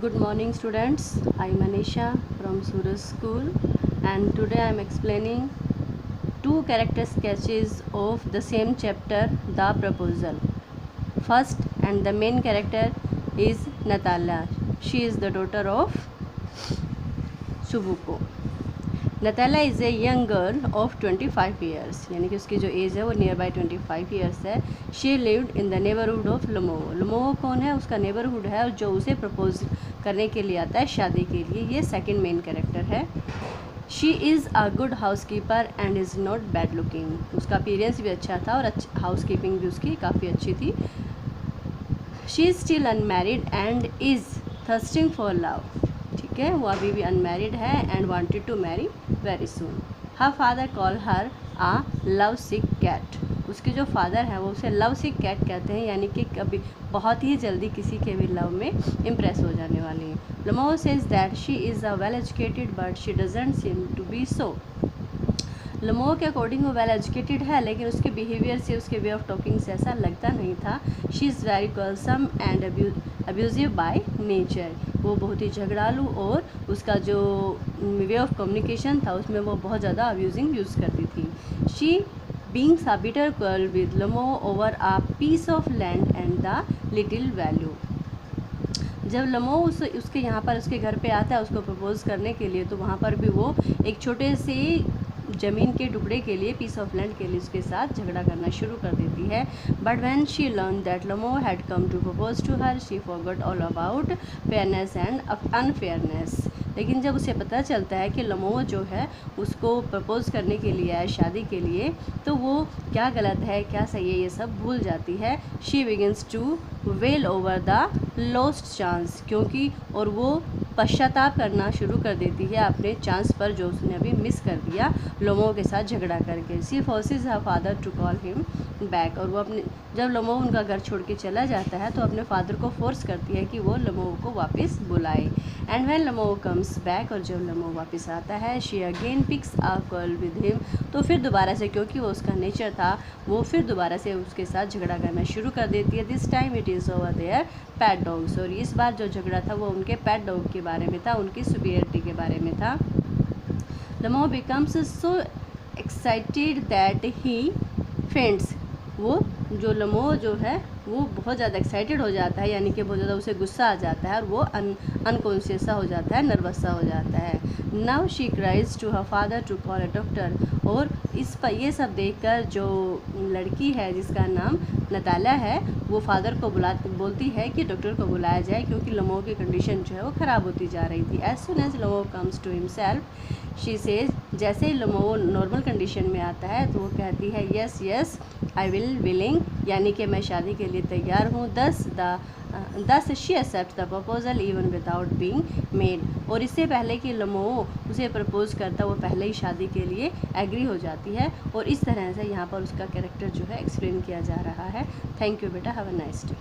Good morning students, I am Anisha from Suraj School and today I am explaining two character sketches of the same chapter, The Proposal. First, and the main character is Natalia. She is the daughter of Subuko. Natala is a young girl of 25 years, यानी कि उसकी जो age है वो near by 25 years है. She lived in the neighbourhood of Lamovo. Lamovo कौन है? उसका नेबरहुड है जो उसे प्रपोज करने के लिए आता है शादी के लिए. ये सेकंड मेन कैरेक्टर है. She is a good house keeper and is not bad looking. उसका अपीयरेंस भी अच्छा था और हाउस कीपिंग भी उसकी काफ़ी अच्छी थी. She is still unmarried and is thirsting for love. ठीक है, वो अभी भी अनमैरिड है and wanted to marry very soon. Her father call her a love sick cat. उसके जो फादर हैं वो उसे लव सिक कैट कहते हैं, यानी कि कभी बहुत ही जल्दी किसी के भी लव में इम्प्रेस हो जाने वाली हैं. Lamovo says that she is a well educated but she doesn't seem to be so. Lamovo के अकॉर्डिंग वो वेल एजुकेटेड है लेकिन उसके बिहेवियर से, उसके वे ऑफ टॉकिंग से ऐसा लगता नहीं था. She is very quarrelsome and abusive by nature. वो बहुत ही झगड़ालू और उसका जो वे ऑफ कम्युनिकेशन था उसमें वो बहुत ज़्यादा अब्यूजिंग यूज़ करती थी. She begins a bitter girl with Lamovo over a piece of land and the little value. जब लमोवो उसके यहाँ पर उसके घर पे आता है उसको प्रपोज़ करने के लिए, तो वहाँ पर भी वो एक छोटे से ज़मीन के टुकड़े के लिए, पीस ऑफ लैंड के लिए उसके साथ झगड़ा करना शुरू कर देती है. But when she learn that Lamovo had come to propose to her, she forgot all about fairness and unfairness. लेकिन जब उसे पता चलता है कि लमोवो जो है उसको प्रपोज़ करने के लिए आया शादी के लिए, तो वो क्या गलत है क्या सही है ये सब भूल जाती है. She begins to well over the lost chance, क्योंकि और वो पश्चाताप करना शुरू कर देती है अपने चांस पर जो उसने अभी मिस कर दिया लमोवो के साथ झगड़ा करके. She forces her father to call him back. और वो अपने जब लमोवो उनका घर छोड़ के चला जाता है तो अपने फादर को फोर्स करती है कि वो लमोवो को वापस बुलाए. And when Lamovo comes back, और जब लमोवो वापस आता है, she again picks a quarrel with him. तो फिर दोबारा से, क्योंकि वो उसका नेचर था, वो फिर दोबारा से उसके साथ झगड़ा करना शुरू कर देती है. This time it is over their pet dogs. और इस बार जो झगड़ा था वो उनके पैट डॉग के बारे में था, उनकी सुपीरियरिटी के बारे में था. Lamovo becomes so excited that he faints. वो जो लमोवो जो है वो बहुत ज़्यादा एक्साइटेड हो जाता है, यानी कि बहुत ज़्यादा उसे गुस्सा आ जाता है और वो अनकॉन्शियस सा हो जाता है, नर्वस सा हो जाता है. Now she cries to her father to call a doctor. और इस पर ये सब देखकर जो लड़की है जिसका नाम नताला है, वो फादर को बोलती है कि डॉक्टर को बुलाया जाए क्योंकि लमोवो की कंडीशन जो है वो ख़राब होती जा रही थी. As soon as Lamovo comes to himself she says. जैसे ही लमोवो नॉर्मल कंडीशन में आता है तो वो कहती है yes yes I will willing, यानी कि मैं शादी के लिए तैयार हूँ. Thus she accept the proposal even without being made. और इससे पहले कि लमोवो उसे प्रपोज करता वो पहले ही शादी के लिए एग्री हो जाती है. और इस तरह से यहाँ पर उसका कैरेक्टर जो है एक्सप्लेन किया जा रहा है. थैंक यू बेटा, हैव अ नाइस डे.